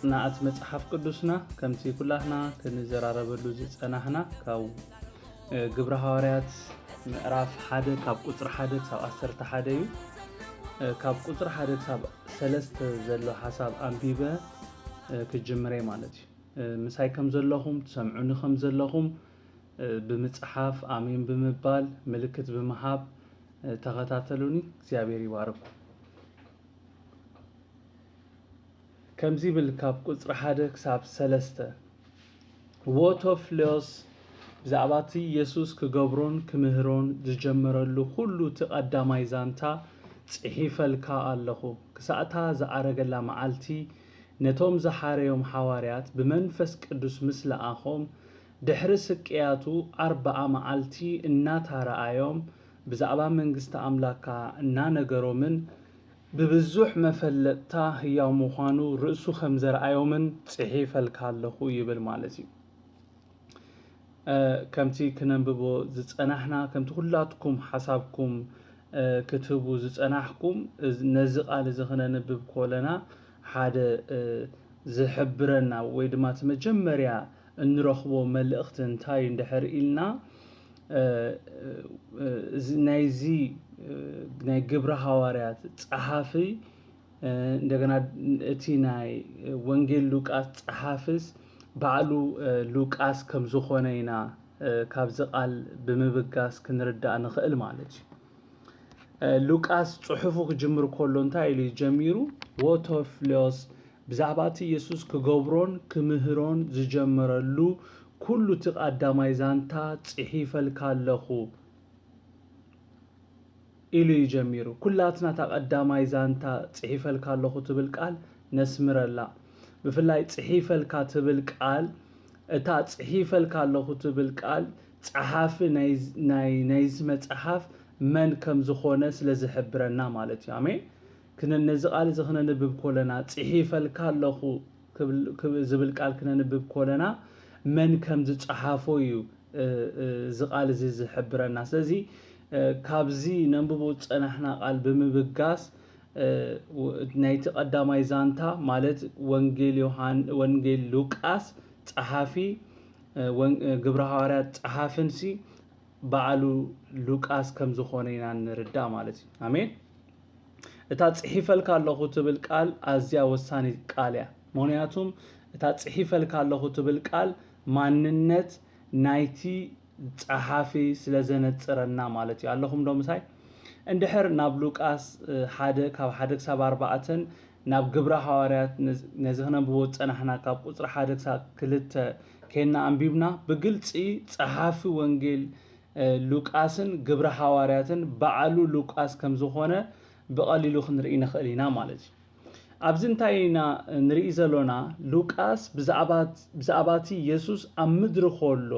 ጥናት መጽሐፍ ቅዱስና ከምቲ ኩላህና ክንዘራረበሉ ዝጸናህና ካብ ግብረ ሐዋርያት ምዕራፍ 1 ካብ ቁጽሪ 1 ክሳብ 11 እዩ ካብ ቁጽሪ 1 ክሳብ 3 ዘሎ ሓሳብ አንቢበ ክጅምሬ ማለት እዩ ምሳይ ከም ዘለኹም ትሰምዑኒ ከም ዘለኹም ብምጽሓፍ አሜን ብምባል ምልክት ብምሃብ ተኸታተሉኒ እግዚአብሔር ይባርኩ ከምዚ ብል ካብ ቁጽሪ 1 ክሳብ 3 ዎቶፍሎስ ብዛዕባቲ ኢየሱስ ክገብሮን ክምህሮን ዝጀመረሉ ኩሉ ተቀዳማይ ዛንታ ጽሒፈልካ ኣለኹ ክሳእታ ዝኣረገላ መዓልቲ ነቶም ዝሓረዮም ሐዋርያት ብመንፈስ ቅዱስ ምስለኣኾም ድሕሪ ስቅያቱ 40 መዓልቲ እናተረኣዮም ብዛዕባ መንግስቲ አምላካ እናነገሮምን ብብዙሕ መፈለጥታ ህያው ምዃኑ ርእሱ ከም ዘርአዮምን ጽሒፈልካ ኣለኹ ይብል ማለት እዩ ከምቲ ክነንብቦ ዝጸናሕና ከምቲ ሁላትኩም ሓሳብኩም ክትቡ ዝጸናሕኩም ነዚ ቃል እዚ ክነንብብ ኮለና ሓደ ዝሕብረና ወይ ድማ መጀመርያ እንረኽቦ መልእኽቲ እንታይ እንድሕር ኢልና ናይዚ ናይ ግብረ ሐዋርያት ጸሓፊ እንደገና እቲ ናይ ወንጌል ሉቃስ ጸሓፊስ ባዕሉ ሉቃስ ከም ዝኾነ ኢና ካብዚ ቃል ብምብጋስ ክንርዳእ ንኽእል ማለት እዩ ሉቃስ ጽሑፉ ክጅምር ከሎ እንታይ ኢሉ ጀሚሩ ዎቶፍሎስ ብዛዕባቲ ኢየሱስ ክገብሮን ክምህሮን ዝጀመረሉ ኩሉ ተቀዳማይ ዛንታ ጽሒፈልካ ኣለኹ ኢሉ ይጀሚሩ ኩላትና ተቀዳማይ ዛንታ ጽሒፈልካ ኣለኹ ትብል ቃል ነስምረላ ብፍላይ ጽሒፈልካ ትብል ቃል እታ ጽሒፈልካ ኣለኹ ትብል ቃል ጸሓፊ ናይዚ መጽሓፍ መን ከም ዝኾነ ስለ ዝሕብረና ማለት እዩ አሜን ክነነዚ ቃል እዚ ክነንብብ ኮለና ጽሒፈልካ ኣለኹ ዝብል ቃል ክነንብብ ኮለና መን ከም ዝጸሓፎ እዩ ዝቃል እዚ ዝሕብረና ስለዚ ካብዚ ነንብቦ ጸናሕና ቃል ብምብጋስ ናይቲ ቀዳማይ ዛንታ ማለት ወንጌል ሉቃስ ጸሓፊ ግብረ ሐዋርያት ጸሓፍንሲ ባዕሉ ሉቃስ ከም ዝኾነ ኢና ንርዳእ ማለት እዩ አሜን እታ ጽሒፈልካ ኣለኹ ትብል ቃል ኣዝያ ወሳኒ ቃል እያ ምክንያቱም እታ ጽሒፈልካ ኣለኹ ትብል ቃል ማንነት ናይቲ ጸሓፊ ስለ ዘነጽረና ማለት እዩ ኣለኹም ዶ ምሳይ እንድሕር ናብ ሉቃስ 1 ካብ 1 ክሳብ 4 ናብ ግብረ ሐዋርያት ነዚ ክነንብቦ ጸናሕና ካብ ቁጽሪ 1 ክሳብ 2 ከና አንቢብና ብግልጺ ጸሓፊ ወንጌል ሉቃስን ግብረ ሐዋርያትን ባዕሉ ሉቃስ ከም ዝኾነ ብቐሊሉ ክንርኢ ንኽእል ኢና ማለት እዩ ኣብዚ እንታይ ኢና ንርኢ ዘሎና ሉቃስ ብዛዕባቲ ኢየሱስ ኣብ ምድሪ ከሎ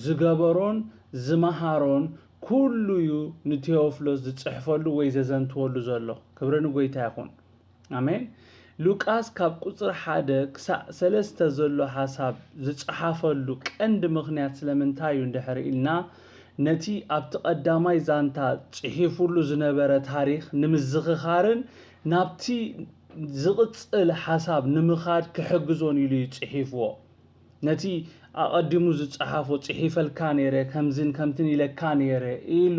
ዝገበሮን ዝመሃሮን ኩሉ እዩ ንቴዎፍሎስ ዝጽሕፈሉ ወይ ዘዘንትወሉ ዘሎ ክብሪ ንጎይታ ይኹን አሜን ሉቃስ ካብ ቁጽሪ 1 ክሳብ 3 ዘሎ ሓሳብ ዝጽሓፈሉ ቀንዲ ምኽንያት ስለምንታይ እዩ እንድሕር ኢልና ነቲ ኣብቲ ቀዳማይ ዛንታ ጽሒፉሉ ዝነበረ ታሪኽ ንምዝኽኻርን ናብቲ ዝቕጽል ሓሳብ ንምኻድ ክሕግዞን ኢሉ ጽሒፍዎ ነቲ ኣቐዲሙ ዝጸሓፎ ጽሒፈልካ ነይረ ከምዝን ከምትን ኢለካ ነይረ ኢሉ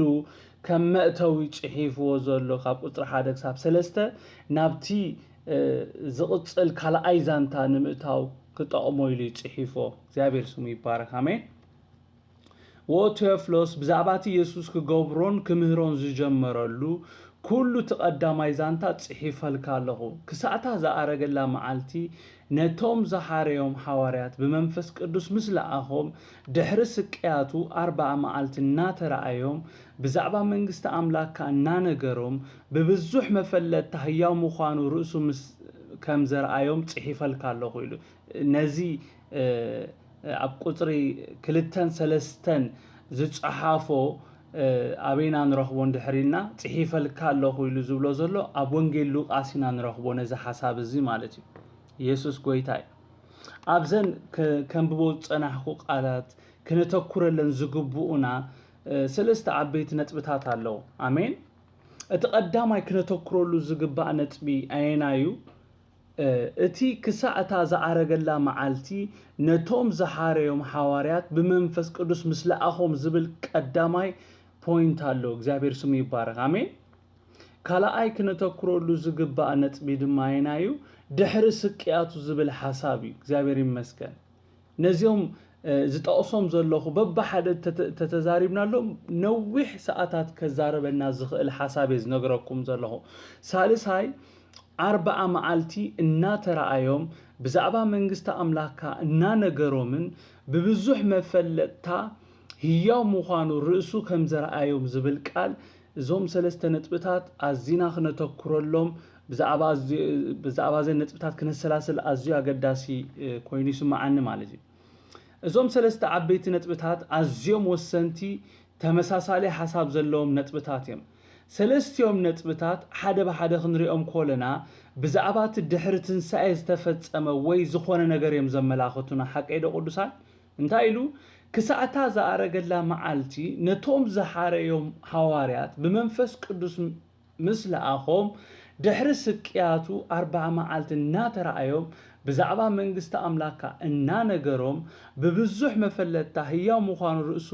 ከም መእተዊ ጽሒፍዎ ዘሎ ካብ ቁጽሪ 1 ክሳብ 3 ናብቲ ዝቕጽል ካልኣይ ዛንታ ንምእታው ክጠቕሞ ኢሉ ጽሒፍዎ እግዚአብሔር ስሙ ይባረክ አሜን ዎቶፍሎስ ብዛዕባቲ ኢየሱስ ክገብሮን ክምህሮን ዝጀመረሉ ኩሉ ተቀዳማይ ዛንታ ጽሒፈልካ ኣለኹ ክሳእታ ዝኣረገላ መዓልቲ ነቶም ዝሓረዮም ሐዋርያት ብመንፈስ ቅዱስ ምስለኣኾም ድሕሪ ስቅያቱ 40 መዓልቲ እናተረኣዮም ብዛዕባ መንግስቲ አምላካ እናነገሮም ብብዙሕ መፈለጥታ ህያው ምዃኑ ርእሱ ከም ዘርአዮም ጽሒፈልካ ኣለኹ ኢሉ ነዚ ኣብ ቁጽሪ 2-3 ዝጸሓፎ አቤና ንረኽቦ እንድሕሪና ጽሒፈልካ ኣለኹ ኢሉ ዝብሎ ዘሎ ኣብ ወንጌል ሉቃስ ኢና ንረኽቦ ነዚ ሓሳብ እዚ ማለት እዩ ኢየሱስ ጎይታ ኣብዘን ከንብቦ ጸናሕኩ ቃላት ክነተኩረለን ዝግብኡና ሰለስተ ዓበይቲ ነጥብታት ኣለዉ አሜን እቲ ቀዳማይ ክነተኩረሉ ዝግባእ ነጥቢ ኣየናዩ اتي كساعتا زعرقلا معالتي نتوم زحاريوم حواريات بمنفس قدس مثل أخوم زبل قداماي بوينت هالو እግዚአብሔር ስሙ ይባረክ አሜን ካላአይ ክነተክሮሉ ዝግባ ነጥቢ ድማይናዩ ድሕሪ ስቅያቱ ዝብል ሐሳቢ እግዚአብሔር ይመስገን ነዚኦም ዝጠቅሶም ዘለኹ በባሓደ ተተዛሪብናሎም ነዊሕ ሰዓታት ከዛረበና ዝኽእል ሐሳብ ዝነግረኩም ዘለኹ ሳልሳይ 40 መዓልቲ እናተራአዮም ብዛዕባ መንግስቲ አምላካ እናነገሮምን ብብዙሕ መፈለጥታ ህያው ምዃኑ ርእሱ ከም ዘረአዮም ዝብል ቃል እዞም ሰለስተ ነጥብታት አዚና ክነተክረሎም ብዛዕባ ዘን ነጥብታት ክነሰላስል አዝዩ አገዳሲ ኮይኑ ይስማዓኒ ማለት እዩ እዞም ሰለስተ ዓበይቲ ነጥብታት አዝዮም ወሰንቲ ተመሳሳሊ ሐሳብ ዘለዎም ነጥብታት እዮም ሰለስቲዮም ነጥብታት ሓደ በሓደ ክንሪኦም ኮለና ብዛዕባ ድሕሪ ትንሳኤ ዝተፈጸመ ወይ ዝኾነ ነገር እዮም ዘመላኽቱና ሓቀይደ ቅዱሳን እንታይ ኢሉ ክሳዕታ ዝኣረገላ መዓልቲ ነቶም ዝሓረዮም ሐዋርያት ብመንፈስ ቅዱስ ምስለ አኾም ድሕሪ ስቅያቱ 40 መዓልቲ እናተራእዮም ብዛዕባ መንግስቲ አምላካ እናነገሮም ብብዙሕ መፈለጥታ ህያው ምዃኑ ርእሱ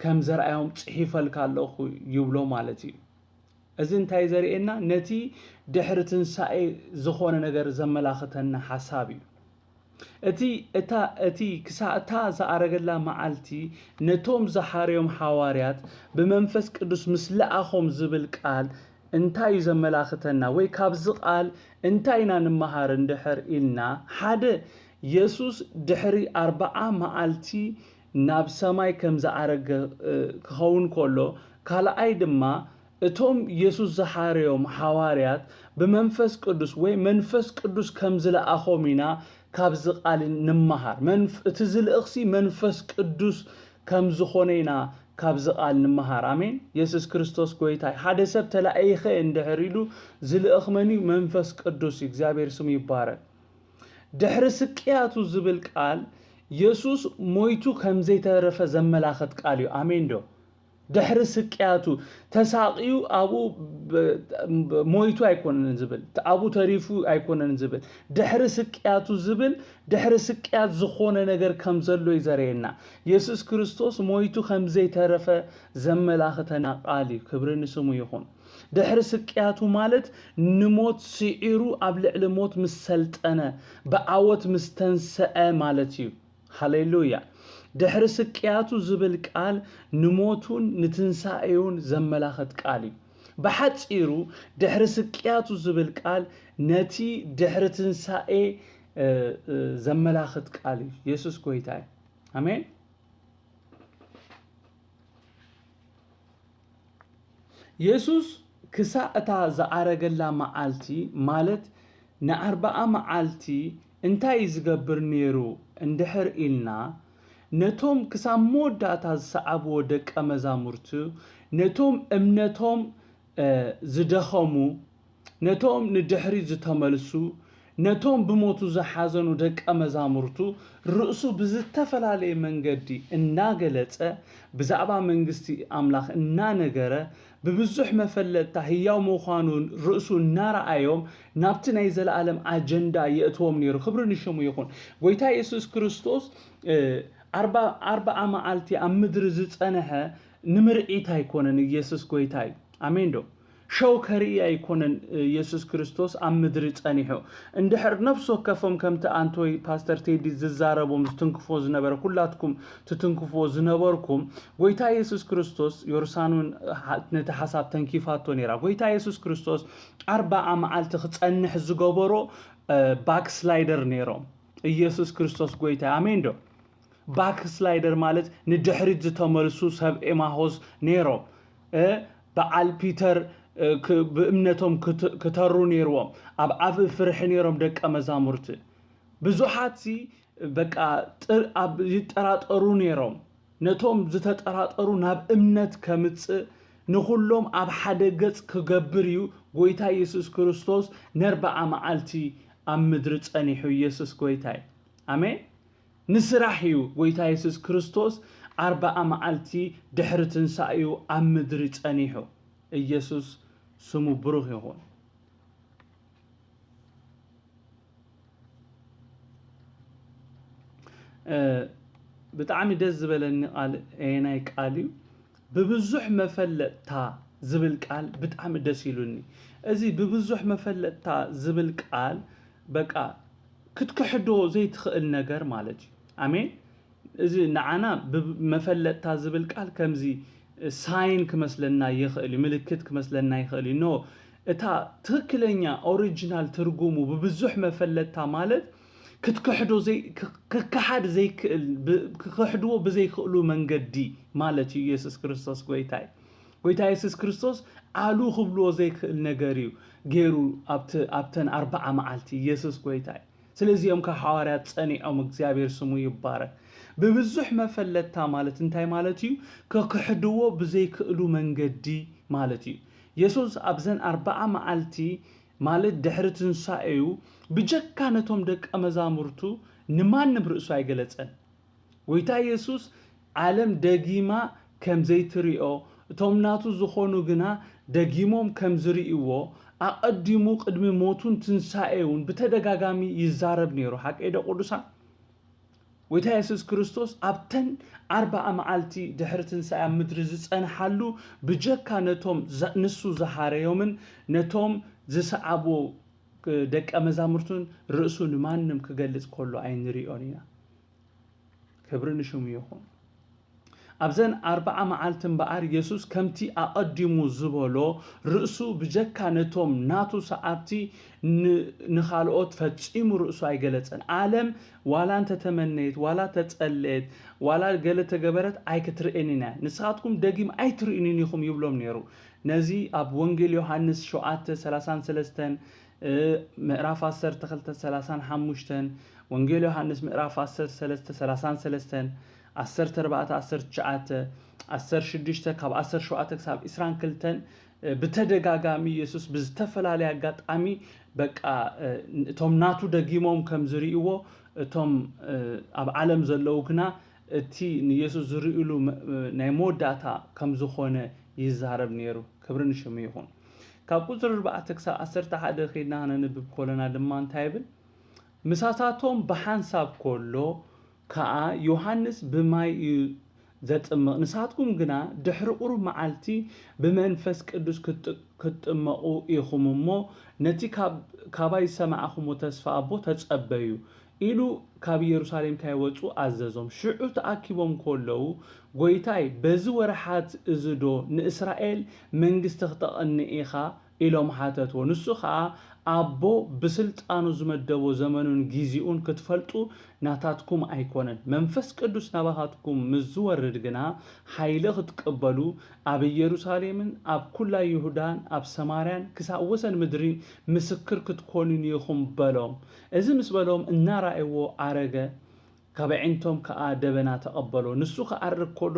ከም ዘርአዮም ጽሒፈልካ ኣለኹ ይብሎ ማለት እዩ እዚ እንታይ ዘርኤና ነቲ ድሕሪ ትንሳኤ ዝኾነ ነገር ዘመላኽተና ሐሳብ እዩ እቲ ክሳዕታ ዝኣረገላ መዓልቲ ነቶም ዝሓረዮም ሐዋርያት ብመንፈስ ቅዱስ ምስለ አኾም ዝብል ቃል እንታይ ዘመላኽተና ወይ ካብዚ ቃል እንታይና ንመሃር እንድሕር ኢልና ሓደ ኢየሱስ ድሕሪ 40 መዓልቲ ናብ ሰማይ ከም ዝኣረገ ክኸውን ከሎ ካልኣይ ድማ እቶም ኢየሱስ ዝሓረዮም ሐዋርያት ብመንፈስ ቅዱስ ወይ መንፈስ ቅዱስ ከም ዝለኣኾም ኢና ካብዚ ቃል ንመሃር እቲ ዝልእኽሲ መንፈስ ቅዱስ ከም ዝኾነ ኢና ካብዚ ቃል ንመሃር አሜን ኢየሱስ ክርስቶስ ጎይታይ ሓደ ሰብ ተላእይኸ እንድሕር ኢሉ ዝልእኽ መን መንፈስ ቅዱስ እግዚአብሔር ስሙ ይባረክ ድሕሪ ስቅያቱ ዝብል ቃል ኢየሱስ ሞይቱ ከም ዘይተረፈ ዘመላኽት ቃል እዩ አሜን ዶ ድሕሪ ስቅያቱ ተሳቂዩ አቡ ሞይቱ አይኮነን ዝብል አቡ ተሪፉ አይኮነን ዝብል ድሕሪ ስቅያቱ ዝብል ድሕሪ ስቅያት ዝኾነ ነገር ከም ዘሎ ይዘረየና ኢየሱስ ክርስቶስ ሞይቱ ከም ዘይተረፈ ዘመላኽተና ቃል እዩ ክብሪ ንስሙ ይኹን ድሕሪ ስቅያቱ ማለት ንሞት ሲዒሩ ኣብ ልዕሊ ሞት ምስ ሰልጠነ ብዓወት ምስ ተንስአ ማለት እዩ ሃሌሉያ ድሕሪ ስቅያቱ ዝብል ቃል ንሞቱን ንትንሳኤውን ዘመላኽት ቃል እዩ ብሓፂሩ ድሕሪ ስቅያቱ ዝብል ቃል ነቲ ድሕሪ ትንሳኤ ዘመላኽት ቃል እዩ ኢየሱስ ጎይታይ አሜን ኢየሱስ ክሳዕታ ዝኣረገላ መዓልቲ ማለት ን40 መዓልቲ እንታይ ዝገብር ነይሩ እንድሕር ኢልና ነቶም ክሳብ መወዳእታ ዝሰዓብዎ ደቀ መዛሙርቱ ነቶም እምነቶም ዝደኸሙ ነቶም ንድሕሪ ዝተመልሱ ነቶም ብሞቱ ዝሓዘኑ ደቀ መዛሙርቱ ርእሱ ብዝተፈላለየ መንገዲ እናገለጸ ብዛዕባ መንግስቲ አምላኽ እናነገረ ብብዙሕ መፈለጥታ ህያው ምዃኑን ርእሱ እናረአዮም ናብቲ ናይ ዘለዓለም አጀንዳ የእትዎም ነይሩ ክብሪ ንሽሙ ይኹን ጎይታ ኢየሱስ ክርስቶስ 40 መዓልቲ ኣብ ምድሪ ዝጸንሐ ንምርኢት ኣይኮነን ኢየሱስ ጎይታይ አሜን ዶ ሸው ከርኢ ኣይኮነን ኢየሱስ ክርስቶስ ኣብ ምድሪ ጸኒሑ እንድሕር ነፍሱ ከፎም ከምቲ አንቶይ ፓስተር ቴዲ ዝዛረቦም ዝትንክፎ ዝነበረ ኩላትኩም ትትንክፎ ዝነበርኩም ጎይታ ኢየሱስ ክርስቶስ ዮርሳኑን ነቲ ሐሳብ ተንኪፋቶ ነይራ ጎይታ ኢየሱስ ክርስቶስ 40 መዓልቲ ክጸንሕ ዝገበሮ ባክስላይደር ነይሮም ኢየሱስ ክርስቶስ ጎይታይ አሜን ዶ ባክስላይደር ማለት ንድሕሪት ዝተመልሱ ሰብ ኤማሆስ ነይሮም በዓል ፒተር بእምነቶም ከተሩ ነይሮም ኣብ ዓብ ፍርሕ ነይሮም ደቀ መዛሙርቲ ብዙሓት በቃ ኣብ ይጠራጠሩ ነይሮም ነቶም ዝተጠራጠሩ ናብ እምነት ከምጽእ ንኹሎም ኣብ ሓደ ገጽ ክገብር እዩ ጎይታ ኢየሱስ ክርስቶስ ን40 መዓልቲ ኣብ ምድሪ ጸኒሑ ኢየሱስ ጎይታይ አሜን ንስራሕ እዩ ጎይታ ኢየሱስ ክርስቶስ 40 መዓልቲ ድሕሪ ትንሳኤኡ ኣብ ምድሪ ጸኒሑ ኢየሱስ ስሙ ብሩኽ ይኹን ብጣዕሚ ደስ ዝበለኒ ቃል ናይ ቃል እዩ ብብዙሕ መፈለጥታ ዝብል ቃል ብጣዕሚ ደስ ይሉኒ እዚ ብብዙሕ መፈለጥታ ዝብል ቃል በቃ ክትክሕዶ ዘይትኽእል ነገር ማለት እዩ አሜን እዚ ንዓና መፈለጥታ ዝብል ቃል ከምዚ ሳይን ክመስለና ይኽእል ምልክት ክመስለና ይኽእል ኖ እታ ትክክለኛ ኦሪጂናል ትርጉሙ ብብዙሕ መፈለጥታ ማለት ክትክሕዶ ክክሓድ ዘይክእል ክክሕድዎ ብዘይክእሉ መንገዲ ማለት እዩ ኢየሱስ ክርስቶስ ጎይታ ኢየሱስ ክርስቶስ አሉ ክብልዎ ዘይክእል ነገር እዩ ገይሩ ኣብተን 40 መዓልቲ ኢየሱስ ጎይታ ስለዚኦም ከሐዋርያት ጸኒዖም እግዚአብሔር ስሙ ይባረክ በብዙሕ መፈለጥታ ማለት እንታይ ማለት እዩ ክክሕድዎ ብዘይክእሉ መንገዲ ማለት እዩ ኢየሱስ ኣብዘን 40 መዓልቲ ማለት ድሕሪ ትንሳኤዩ ብጀካ ነቶም ደቀ መዛሙርቱ ንማንም ርእሱ አይገለጸን ጎይታ ኢየሱስ ዓለም ደጊማ ከም ዘይትሪኦ እቶም ናቱ ዝኾኑ ግና ደጊሞም ከም ዝርእይዎ አቀዲሙ ቅድሚ ሞቱን ትንሳኤውን በተደጋጋሚ ይዛረብ ነይሩ ሓቀይደ ቅዱሳን ጎይታ ኢየሱስ ክርስቶስ ኣብተን 40 መዓልቲ ድሕሪ ትንሳኤ ምድሪ ዝጸንሓሉ ብጀካ ነቶም ንሱ ዝሓረዮምን ነቶም ዝሰዓቦ ደቀ መዛሙርቱን ርእሱ ንማንም ክገልጽ ከሎ አይንሪኦን ኢና ክብሪ ንሽሙ ይኹን ኣብዘን 40 መዓልቲ እምበኣር ኢየሱስ ከምቲ አቀዲሙ ዝበሎ ርእሱ ብጀካ ነቶም ናቱ ሰዓብቲ ንኻልኦት ፈጺሙ ርእሱ አይገለጸን ዓለም ዋላ እንተተመነየት ዋላ ተጸለየት ዋላ ገለ ተገበረት አይክትርኤኒና ንስኻትኩም ደጊም አይትርኢኒን ኢኹም ይብሎም ነይሩ ነዚ ኣብ ወንጌል ዮሐንስ 7:33 ምዕራፍ 10:35 ወንጌል ዮሐንስ ምዕራፍ 10:33 14:19 16 ካብ 17 ክሳብ 22 በተደጋጋሚ ኢየሱስ ብዝተፈላለየ አጋጣሚ በቃ እቶም ናቱ ደጊሞም ከም ዝርእይዎ እቶም ኣብ ዓለም ዘለው ግና እቲ ንኢየሱስ ዝርእይሉ ናይ መወዳእታ ከም ዝኾነ ይዛረብ ነይሩ ክብሪ ንሽሙ ይኹን ካብ ቁጥር 4 ክሳብ 11 ኸይድና ነንብብ ኮለና ድማ እንታይ ይብል ምሳታቶም በሓንሳብ ኮሎ ከዓ ዮሐንስ ብማይ ዘጥምቕ ንሳትኩም ግና ድሕሪ ቁሩብ መዓልቲ ብመንፈስ ቅዱስ ክትጥመቑ ኢኹም እሞ ነቲ ካባይ ሰማዕኹም ተስፋ ኣቦ ተጸበዩ ኢሉ ካብ ኢየሩሳሌም ካይወፁ አዘዞም ሽዑ ተኣኪቦም ኮለው ጎይታይ በዚ ወርሓት እዝዶ ንእስራኤል መንግስቲ ክተቐኒ ኢኻ ኢሎም ሓተትዎ ንሱ ከዓ አቦ ብስልጣኑ ዝመደቦ ዘመኑን ጊዜኡን ክትፈልጡ ናታትኩም አይኮነን መንፈስ ቅዱስ ናባኻትኩም ምዝወርድ ግና ኃይለ ክትቀበሉ ኣብ ኢየሩሳሌምን ኣብ ኩላ ይሁዳን ኣብ ሰማርያን ክሳብ ወሰን ምድሪ ምስክር ክትኮኑን ኢኹም በሎም እዚ ምስ በሎም እናራእይዎ አረገ ካብዕንቶም ከዓ ደበና ተቀበሎ ንሱ ከዓርግ ኮሎ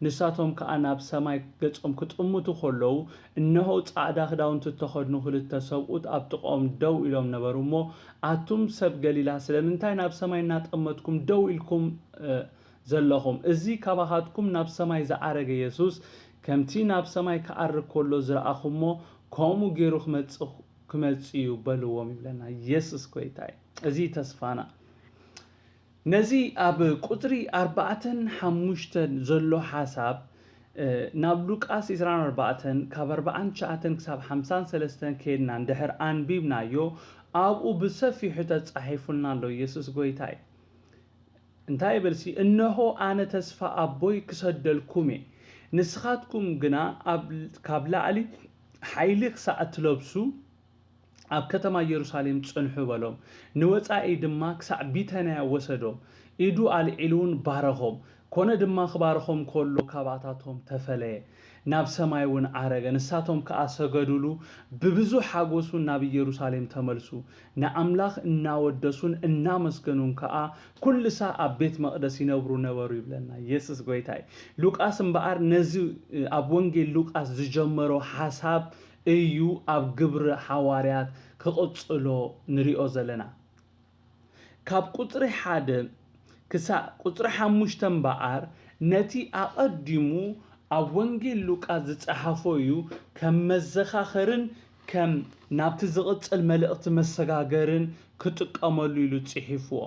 ንሳቶም ከዓ ናብ ሰማይ ገጾም ክጥምቱ ኮለው እነሆ ጻዕዳ ክዳውንቲ ተኸድኑ ክልተ ሰብኡት ኣብ ጥቆም ደው ኢሎም ነበሩ እሞ አቱም ሰብ ገሊላ ስለምንታይ ናብ ሰማይ እናጠመትኩም ደው ኢልኩም ዘለኹም እዚ ካባኻትኩም ናብ ሰማይ ዝዓረገ ኢየሱስ ከምቲ ናብ ሰማይ ከዓርግ ኮሎ ዝረአኹሞ ከምኡ ገይሩ ክመጽእ በልዎም ይብለና ኢየሱስ ጎይታይ እዚ ተስፋና ነዚ ኣብ ቁጥሪ 4:5 ዘሎ ሓሳብ ናብ ሉቃስ 24 ካብ 49 ክሳብ 53 ከይድና እንድሕር አንቢብናዮ ኣብኡ ብሰፊሑ ተጻሒፉልና ኣሎ ኢየሱስ ጎይታይ እንታይ ይብልሲ እነሆ ኣነ ተስፋ ኣቦይ ክሰደልኩም ንስኻትኩም ግና ካብ ላዕሊ ኃይሊ ክሳዕ ትለብሱ ኣብ ከተማ ኢየሩሳሌም ጽንሑ በሎም ንወጻኢ ድማ ክሳዕ ቢታንያ ወሰዶም ኢዱ አልዒሉን ባረኾም ኮነ ድማ ክባረኾም ኮሎ ካባታቶም ተፈለየ ናብ ሰማይውን አረገ ንሳቶም ከዓ ሰገዱሉ ብብዙሕ ሓጎሱን ናብ ኢየሩሳሌም ተመልሱ ንኣምላኽ እናወደሱን እናመስገኑን ከዓ ኩልሳ ኣብ ቤት መቅደስ ይነብሩ ነበሩ ይብለና ኢየሱስ ጎይታይ ሉቃስ እምበኣር ነዚ ኣብ ወንጌል ሉቃስ ዝጀመሮ ሓሳብ እዩ ኣብ ግብሪ ሐዋርያት ክቕጽሎ ንሪኦ ዘለና ካብ ቁጥሪ 1 ክሳብ ቁጥሪ 5 እምበኣር ነቲ ኣቐዲሙ ኣብ ወንጌል ሉቃስ ዝጸሓፎ እዩ ከም መዘኻኸርን ከም ናብቲ ዝቕጽል መልእኽቲ መሰጋገርን ክጥቀመሉ ኢሉ ጽሒፍዎ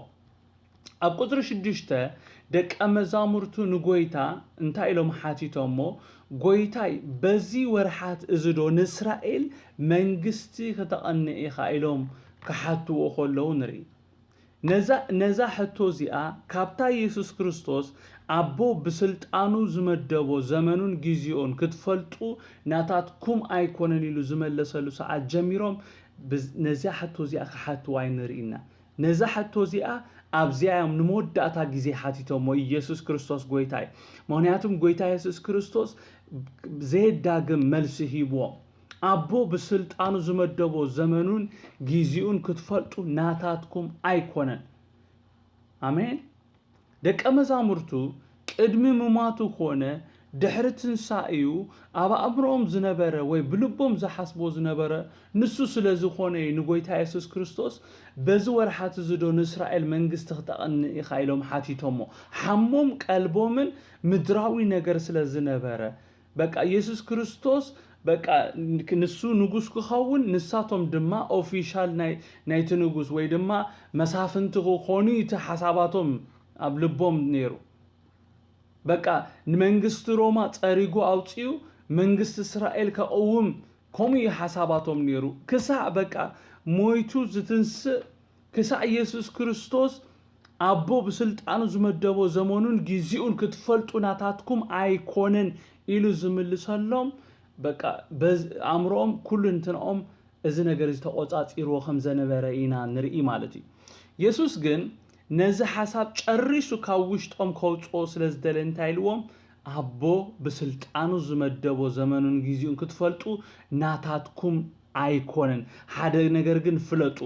ኣብ ቁጥሪ 6 ደቀ መዛሙርቱ ንጎይታ እንታይ ኢሎም ሓቲቶሞ ጎይታይ በዚ ወርሓት እዚ ዶ ንእስራኤል መንግስቲ ከተቐንዕ ኢኻ ኢሎም ክሓትዎ ከለዉ ንርኢ። ነዛ ሕቶ እዚኣ ካብታ ኢየሱስ ክርስቶስ ኣቦ ብስልጣኑ ዝመደቦ ዘመኑን ጊዜኡን ክትፈልጡ ናታትኩም ኣይኮነን ኢሉ ዝመለሰሉ ሰዓት ጀሚሮም ነዛ ሕቶ እዚኣ ክሓትዋ ንርኢና። ነዛ ሕቶ እዚኣ ኣብዚኦም ንመወዳእታ ጊዜ ሓቲቶሞ ኢየሱስ ክርስቶስ ጎይታ እዩ። ምክንያቱም ጎይታ ኢየሱስ ክርስቶስ ዘየዳግም መልሲ ሂብዎም ኣቦ ብስልጣኑ ዝመደቦ ዘመኑን ጊዜኡን ክትፈልጡ ናታትኩም ኣይኮነን። ኣሜን። ደቀ መዛሙርቱ ቅድሚ ምማቱ ኮነ ድሕሪ ትንሳኤኡ ኣብ ኣእምሮኦም ዝነበረ ወይ ብልቦም ዝሓስቦ ዝነበረ ንሱ ስለ ዝኾነ ንጎይታ ኢየሱስ ክርስቶስ በዚ ወርሓት እዚ ዶ ንእስራኤል መንግስቲ ክተቐንዕ ኢኻ ኢሎም ሓቲቶሞ ሓሞም ቀልቦምን ምድራዊ ነገር ስለ ዝነበረ በቃ ኢየሱስ ክርስቶስ በቃ ንሱ ንጉስ ክኸውን ንሳቶም ድማ ኦፊሻል ናይቲ ንጉስ ወይ ድማ መሳፍንቲ ክኾኑ እቲ ሓሳባቶም ኣብ ልቦም ነይሩ። በቃ ንመንግስቲ ሮማ ፀሪጉ ኣውፅኡ መንግስቲ እስራኤል ከقውም ከምኡ ሓሳባቶም ነይሩ። ክሳዕ በቃ ሞይቱ ዝትንስእ ክሳዕ ኢየሱስ ክርስቶስ ኣቦ ብስልጣኑ ዝመደቦ ዘመኑን ጊዜኡን ክትፈልጡ ናታትኩም ኣይኮነን ኢሉ ዝምልሰሎም በቃ ኣእምሮኦም ኩሉ እንትንኦም እዚ ነገር ዝተቆፃፂርዎ ከም ዘነበረ ኢና ንርኢ ማለት እዩ። ኢየሱስ ግን ነዚ ሓሳብ ጨሪሱ ካብ ውሽጦም ከውፅኦ ስለ ዝደለ እንታይ ኢልዎም ኣቦ ብስልጣኑ ዝመደቦ ዘመኑን ጊዜኡን ክትፈልጡ ናታትኩም ኣይኮነን፣ ሓደ ነገር ግን ፍለጡ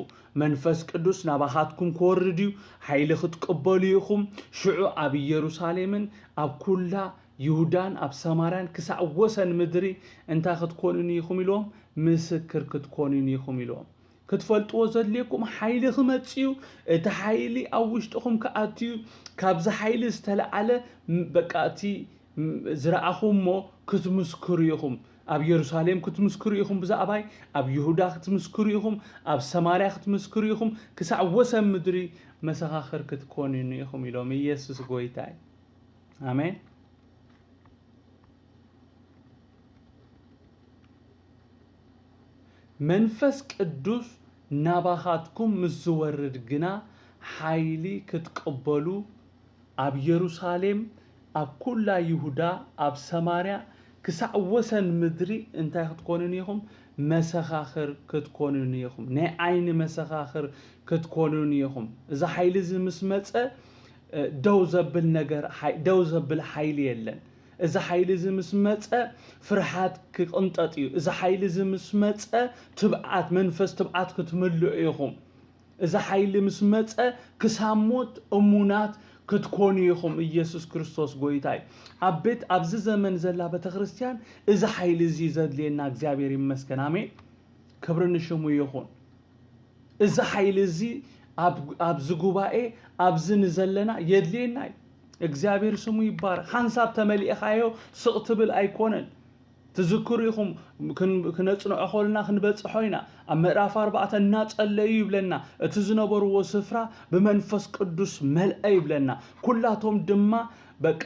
መንፈስ ቅዱስ ናባኻትኩም ክወርድ እዩ፣ ሓይሊ ክትቅበሉ ኢኹም፣ ሽዑ ኣብ ኢየሩሳሌምን ኣብ ኩላ ይሁዳን ኣብ ሰማርያን ክሳዕ ወሰን ምድሪ እንታይ ክትኮኑን ኢኹም ኢሎም ምስክር ክትኮኑን ኢኹም ኢሎም ክትፈልጥዎ ዘድልየኩም ሓይሊ ክመጽዩ እቲ ሓይሊ ኣብ ውሽጥኹም ከኣትዩ ካብዚ ሓይሊ ዝተለዓለ በቃ እቲ ዝረኣኹሞ ክትምስክሩ ኢኹም ኣብ ኢየሩሳሌም ክትምስክሩ ኢኹም ብዛዕባይ ኣብ ይሁዳ ክትምስክሩ ኢኹም ኣብ ሰማርያ ክትምስክሩ ኢኹም ክሳዕ ወሰን ምድሪ መሰኻኽር ክትኮኑን ኢኹም ኢሎም ኢየሱስ ጎይታ እዩ። ኣሜን። መንፈስ ቅዱስ ናባኻትኩም ምስ ዝወርድ ግና ሓይሊ ክትቅበሉ ኣብ ኢየሩሳሌም ኣብ ኩላ ይሁዳ ኣብ ሰማርያ ክሳዕ ወሰን ምድሪ እንታይ ክትኮኑን ኢኹም መሰኻኽር ክትኮኑን ኢኹም ናይ ዓይኒ መሰኻኽር ክትኮኑን ኢኹም። እዚ ሓይሊ እዚ ምስ መፀ ደው ዘብል ነገር ደው ዘብል ሓይሊ የለን። እዚ ሓይሊ እዚ ምስ መፀ ፍርሃት ክቅንጠጥ እዩ። እዚ ሓይሊ እዚ ምስ መፀ ትብዓት መንፈስ ትብዓት ክትምልኡ ኢኹም። እዚ ሓይሊ ምስ መፀ ክሳብ ሞት እሙናት ክትኮኑ ኢኹም። ኢየሱስ ክርስቶስ ጎይታ እዩ። ኣብዚ ዘመን ዘላ ቤተክርስትያን እዚ ሓይሊ እዚ ዘድልየና እግዚአብሔር ይመስገን። አሜን። ክብሪ ንሽሙ ይኹን። እዚ ሓይሊ እዚ ኣብዚ ጉባኤ ኣብዚ ንዘለና የድልየና እዩ። እግዚአብሔር ስሙ ይባረክ። ሓንሳብ ተመሊእኻዮ ስቕ ትብል ኣይኮነን። ትዝክሩ ኢኹም ክነጽንዖ ኾልና ክንበጽሖ ኢና ኣብ ምዕራፍ 4 እናጸለዩ ይብለና እቲ ዝነበርዎ ስፍራ ብመንፈስ ቅዱስ መልአ ይብለና። ኩላቶም ድማ በቃ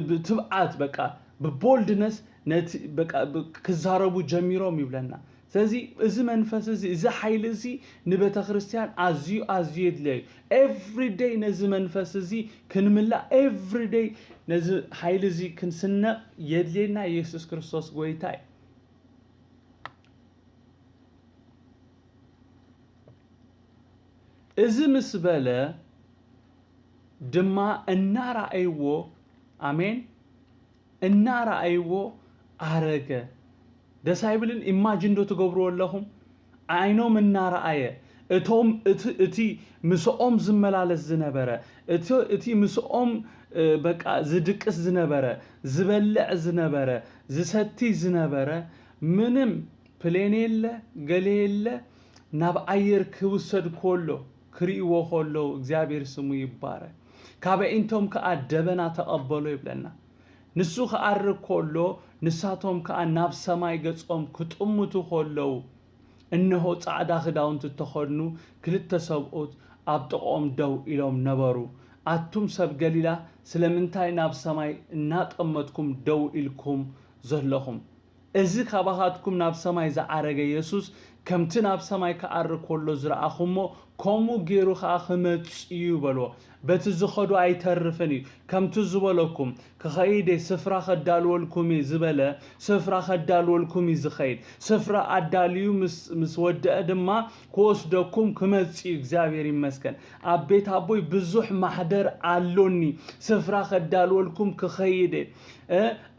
ብትብዓት በቃ ብቦልድነስ ነቲ በቃ ክዛረቡ ጀሚሮም ይብለና። ስለዚህ እዚ መንፈስ እዚ ሓይሊ እዚ ንቤተ ክርስቲያን ኣዝዩ የድልዩ። ኤቭሪ ዴይ ነዚ መንፈስ እዚ ክንምላእ፣ ኤቭሪ ዴይ ነዚ ሓይሊ እዚ ክንስነቕ የድልየና ኢየሱስ ክርስቶስ ጎይታ እዩ። እዚ ምስ በለ ድማ እናረኣይዎ ኣሜን እናረኣይዎ አረገ። ደስ አይብልን? ኢማጂን ዶ ትገብሩ ኣለኹም? ዓይኖም እናረኣየ እቲ ምስኦም ዝመላለስ ዝነበረ እቲ ምስኦም በቃ ዝድቅስ ዝነበረ ዝበልዕ ዝነበረ ዝሰቲ ዝነበረ ምንም ፕሌን የለ ገለ የለ ናብ ኣየር ክውሰድ ከሎ ክርእይዎ ከሎ እግዚአብሔር ስሙ ይባረክ። ካብአንቶም ከዓ ደበና ተቐበሎ ይብለና። ንሱ ከዓርግ ከሎ ንሳቶም ከዓ ናብ ሰማይ ገጾም ክጥምቱ ከለው እነሆ ጻዕዳ ክዳውንቲ ተኸድኑ ክልተ ሰብኡት ኣብ ጥቕኦም ደው ኢሎም ነበሩ። አቱም ሰብ ገሊላ ስለምንታይ ናብ ሰማይ እናጠመጥኩም ደው ኢልኩም ዘለኹም እዚ ካባኻትኩም ናብ ሰማይ ዝዓረገ ኢየሱስ ከምቲ ናብ ሰማይ ከዓርግ ከሎ ዝረአኹሞ ከምኡ ገይሩ ከዓ ክመጽእ በልዎ በቲ ዝኸዱ ኣይተርፍን እዩ ከምቲ ዝበለኩም ክኸይድ ስፍራ ከዳልወልኩም ዝበለ ስፍራ ከዳልወልኩም ዝኸይድ ስፍራ ኣዳልዩ ምስ ወደአ ድማ ክወስደኩም ክመጽእ እግዚአብሔር ይመስገን ኣብ ቤት ኣቦይ ብዙሕ ማሕደር ኣሎኒ ስፍራ ከዳልወልኩም ክኸይድ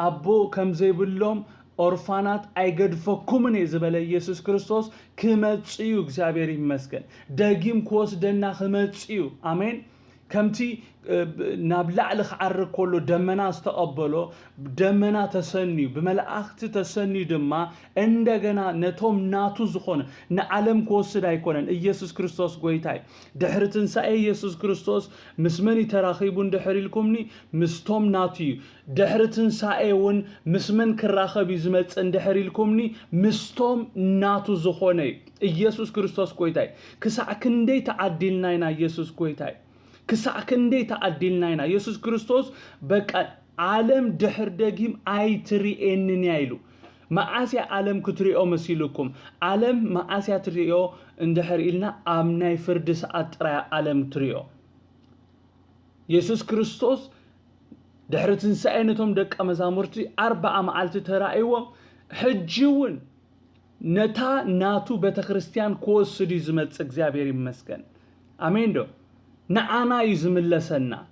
ኣቦ ከም ዘይብሎም ኦርፋናት አይገድፈኩምን ዝበለ ኢየሱስ ክርስቶስ ክመጽዩ እግዚአብሔር ይመስገን ዳግም ክወስደና ክመጽዩ አሜን ከምቲ ናብ ላዕሊ ክዓርግ ከሎ ደመና ዝተቀበሎ ደመና ተሰኒዩ በመላእክት ተሰኒዩ ድማ እንደገና ነቶም ናቱ ዝኾነ ንዓለም ክወስድ ኣይኮነን ኢየሱስ ክርስቶስ ጎይታይ ድሕሪ ትንሣኤ ኢየሱስ ክርስቶስ ምስ መን ተራኺቡ እንድሕር ኢልኩምኒ ምስቶም ናቱ ድሕሪ ትንሣኤ እውን ምስ መን ክራኸብ ዝመጽእ እንድሕር ኢልኩምኒ ምስቶም ናቱ ዝኾነ ኢየሱስ ክርስቶስ ጎይታይ ክሳዕ ክንደይ ተዓዲልና ኢና ኢየሱስ ጎይታይ ክሳዕ ክንደይ ተዓዲልና ኢና ኢየሱስ ክርስቶስ በቃ ዓለም ድሕር ደጊም ኣይትሪኤንን ያይሉ ማዓስያ ዓለም ክትሪኦ መስይልኩም ዓለም ማዓስያ ትሪኦ እንድሕር ኢልና ኣብ ናይ ፍርድ ሰዓት ጥራይ ዓለም ትሪኦ ኢየሱስ ክርስቶስ ድሕሪ ትንሣኤ ነቶም ደቀ መዛሙርቲ 40 መዓልቲ ተራእይዎም ሕጂውን ነታ ናቱ ቤተክርስቲያን ክወስድ ዝመጽእ እግዚአብሔር ይመስገን አሜን ዶ نعنا يزملسنا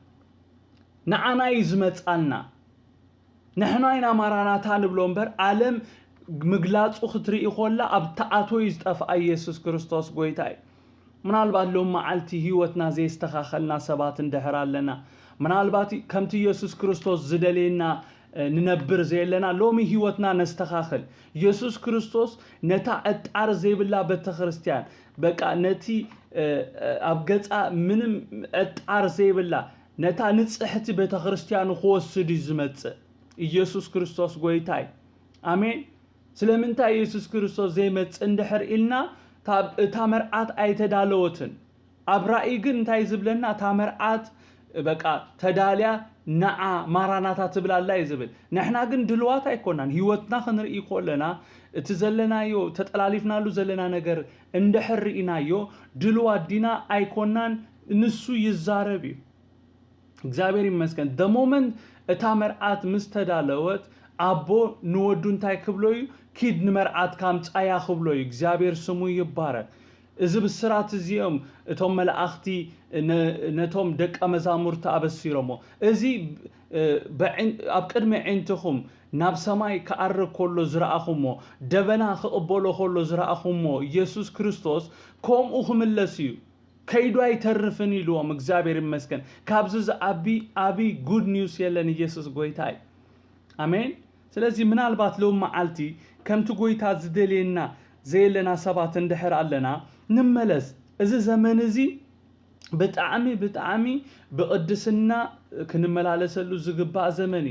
نعنا يزمتصالنا نحنا اينا ماراناتا نبلومبر عالم مغلاص خطري يخولا اب تاعتو يزطف ኢየሱስ ክርስቶስ ጎይታይ ምናልባት ሎም ማዓልቲ ህይወትና ዘይስተኻኸልና ሰባት እንደህራለና ምናልባት ከምቲ ኢየሱስ ክርስቶስ ዝደሌና ንነብር ዘይለና ሎሚ ህይወትና ነስተኻኸል ኢየሱስ ክርስቶስ ነታ አጣር ዘይብላ ቤተክርስቲያን በቃ ነቲ ኣብገጻ ምንም አጣር ዘይብላ ነታ ንጽሕቲ ቤተክርስቲያን ክወስድ ዝመጽእ ኢየሱስ ክርስቶስ ጎይታይ አሜን ስለምንታይ ኢየሱስ ክርስቶስ ዘይመጽእ እንድሕር ኢልና ታመርዓት ኣይተዳለወትን አብራኢ ግን እንታይ ዝብለና ታመርዓት በቃ ተዳልያ ናዓ ማራናታ ትብላላ ይዝብል ንሕና ግን ድልዋት ኣይኮናን ህይወትና ክንርኢ ኮለና እቲ ዘለናዮ ተጠላሊፍናሉ ዘለና ነገር እንድሕር ኢናዮ ድልዋት ዲና ኣይኮናን ንሱ ይዛረብ እግዚአብሔር ይመስገን the moment እታ መርዓት ምስተዳለወት አቦ ንወዱ እንታይ ክብሎዩ ኪድ ንመርዓት ካምጻያ ክብሎዩ እግዚአብሔር ስሙ ይባረክ እዚ ብስራት እዚኦም እቶም መላእክቲ ነቶም ደቀ መዛሙርት አበሲሮሞ እዚ ኣብ ቅድሚ ዕንትኹም ናብ ሰማይ ከዓርግ ከሎ ዝረአኹሞ ደበና ክቕበሎ ከሎ ዝረአኹሞ ኢየሱስ ክርስቶስ ከምኡ ክምለስ እዩ ከይዱ ኣይተርፍን ኢሉዎም እግዚአብሔር ይመስገን ካብዚ አቢ ጉድ ኒውስ የለን ኢየሱስ ጎይታይ አሜን ስለዚህ ምናልባት ሎም ማዓልቲ ከምቲ ጎይታ ዝደሌና ዘይለና ሰባት እንድሕር ኣለና ንመለስ እዚ ዘመን እዚ ብጣዕሚ ብቅድስና ክንመላለሰሉ ዝግባእ ዘመን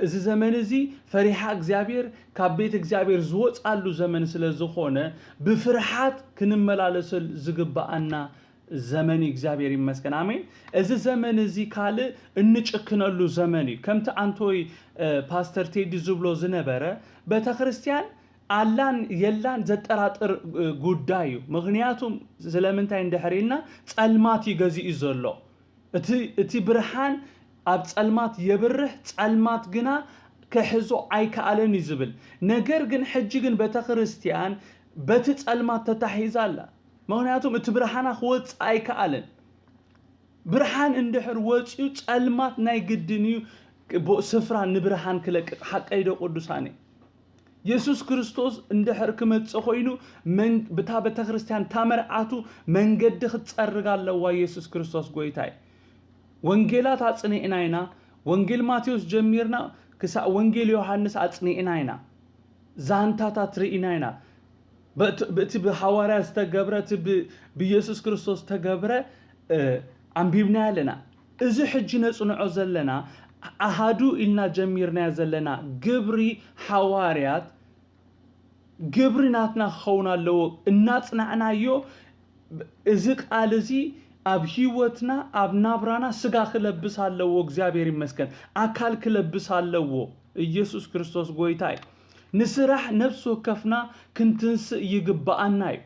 እዚ ዘመን እዚ ፈሪሃ እግዚአብሔር ካብ ቤት እግዚአብሔር ዝወጻሉ ዘመን ስለዝኾነ ብፍርሃት ክንመላለሰሉ ዝግባአና ዘመን እግዚአብሔር ይመስገን አሜን እዚ ዘመን እዚ ካል እንጭክነሉ ዘመን ከምቲ አንቶይ ፓስተር ቴዲ ዝብሎ ዝነበረ ቤተክርስቲያን አላን የላን ዘጠራጥር ጉዳዩ ምክንያቱም ስለምንታይ እንደሕሪልና ጸልማት ይገዚኡ ዘሎ እቲ ብርሃን ኣብ ጸልማት የብርህ ጸልማት ግና ከሕዞ ኣይከኣለን ይዝብል ነገር ግን ሕጂ ግን ቤተክርስቲያን በቲ ጸልማት ተታሒዛላ ምክንያቱም እቲ ብርሃና ክወጽ ኣይከኣለን ብርሃን እንድሕር ወጽዩ ጸልማት ናይ ግድንዩ ስፍራ ንብርሃን ክለቅቅ ሓቀይዶ ቅዱሳኔ ኢየሱስ ክርስቶስ እንድሕር ክመጽእ ኮይኑ በታ ቤተክርስቲያን ታመርዓቱ መንገዲ ክትጸርግ ኣለዋ ኢየሱስ ክርስቶስ ጎይታይ ወንጌላት አጽኒዕና ኢና ወንጌል ማቴዎስ ጀሚርና ክሳዕ ወንጌል ዮሐንስ አጽኒዕና ኢና ዛንታታት ርኢና ኢና በቲ በሐዋርያ ዝተገብረ በኢየሱስ ክርስቶስ ተገብረ አንቢብና ያለና እዚ ሕጂ ነጽንዖ ዘለና አሃዱ ኢልና ጀሚርና ዘለና ግብሪ ሐዋርያት ግብሪ ናትና ኸውና አለው እናጽናዕናዮ እዚ ቃል እዚ ኣብ ህይወትና ኣብ ናብራና ስጋ ክለብስ ኣለዎ እግዚአብሔር ይመስገን ኣካል ክለብስ ኣለዎ ኢየሱስ ክርስቶስ ጎይታ እዩ ንስራሕ ነፍስ ወከፍና ክንትንስእ ይግባአና እዩ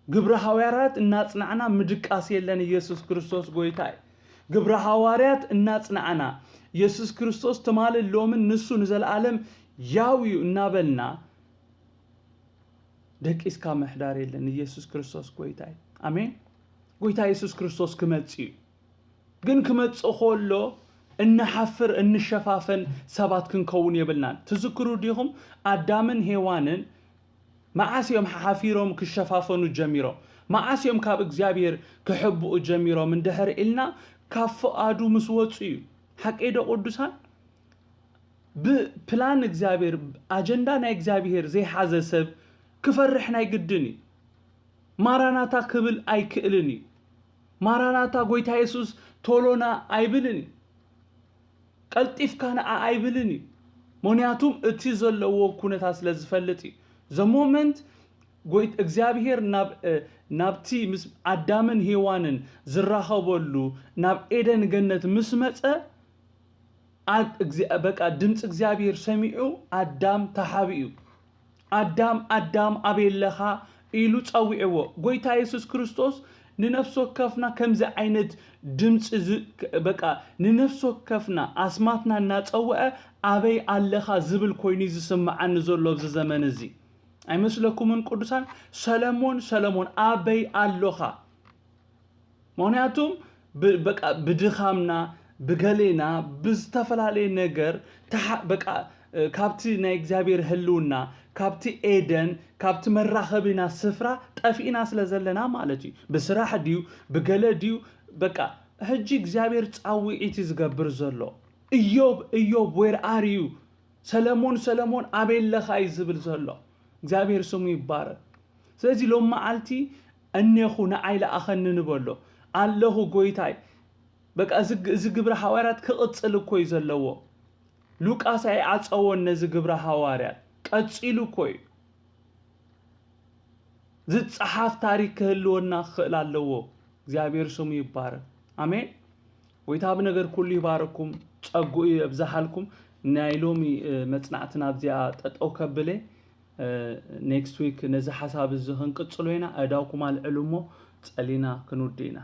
ግብረ ሐዋርያት እናጽናዕና ምድቃስ የለን ኢየሱስ ክርስቶስ ጎይታ እዩ ግብረ ሐዋርያት እናጽናዕና ኢየሱስ ክርስቶስ ተማልሎምን ንሱ ንዘለዓለም ያውዩ እናበልና ደቂስካ መሕዳር የለን ኢየሱስ ክርስቶስ ጎይታ እዩ አሜን ጎይታ ኢየሱስ ክርስቶስ ክመጽእ ግን ክመጽእ ኾሎ እንሓፍር እንሸፋፈን ሰባት ክንከውን የብልናን ትዝክሩ ዲኹም አዳምን ሔዋንን መዓስዮም ሓፊሮም ክሸፋፈኑ ጀሚሮም መዓስዮም ካብ እግዚአብሔር ክሕብኡ ጀሚሮም እንድሕር ኢልና ካብ ፍቃዱ ምስ ወጹ እዩ ሓቂዶ ቅዱሳን ብፕላን እግዚአብሔር አጀንዳ ናይ እግዚአብሔር ዘይሓዘ ሰብ ክፈርሕ ናይ ግድን እዩ ማራናታ ክብል ኣይክእልን እዩ ማራናታ ጎይታ ኢየሱስ ቶሎና ኣይብልን እዩ ቀልጢፍካና ኣይብልን እዩ ምክንያቱም እቲ ዘለዎ ኩነታት ስለ ዝፈልጥ እዩ ዘ ሞመንት ጎይት እግዚአብሔር ናብቲ ምስ አዳምን ሔዋንን ዝራኸበሉ ናብ ኤደን ገነት ምስ መጸ በቃ ድምጽ እግዚአብሔር ሰሚዑ አዳም ተሓቢኡ አዳም አቤለኻ ኢሉ ጸዊዕዎ ጎይታ ኢየሱስ ክርስቶስ ንነፍስ ወከፍና ከምዚ ዓይነት ድምጽ በቃ ንነፍስ ወከፍና አስማትና እናጸውዐ አበይ ኣለኻ ዝብል ኮይኑ ዝስምዓኒ ዘሎ ኣብዚ ዘመን እዚ አይመስለኩምን ቅዱሳን ሰለሞን አበይ ኣለኻ ምክንያቱም በቃ ብድኻምና ብገሌና ብዝተፈላለየ ነገር በቃ ካብቲ ናይ እግዚአብሔር ህልውና ካብቲ ኤደን ካብቲ መራኸቢና ስፍራ ጠፊና ስለዘለና ማለት እዩ ብስራሕ ዲዩ ብገለ ዲዩ በቃ ሕጂ እግዚአብሔር ጻውዒት ዝገብር ዘሎ ኢዮብ where are you ሰለሞን አቤለኻ ይዝብል ዘሎ እግዚአብሔር ስሙ ይባረክ ስለዚህ ሎም መዓልቲ እነኹ ንዓይለ አኸን ንበሎ ኣለሁ ጎይታይ በቃ እዚ ግብረ ሐዋርያት ክቅጽል እኮ ይዘለዎ ሉቃስ አይዓጸወን ነዚ ግብረ ሐዋርያት ቀጽሉ ኮይ ዝጽሐፍ ታሪክ ክህልወና ክእል ኣለዎ እግዚአብሔር ስሙ ይባረክ አሜን ጎይታ ብነገር ኩሉ ይባረኩም ጸጉኡ ይብዛሓልኩም ናይ ሎሚ መጽናዕትና ኣብዚኣ ጠጠው ከብለ ኔክስት ዊክ ነዚ ሓሳብ እዚ ክንቅጽሎ ኢና ኣዳውኩም አልዕሉሞ ጸሊና ክንውዲና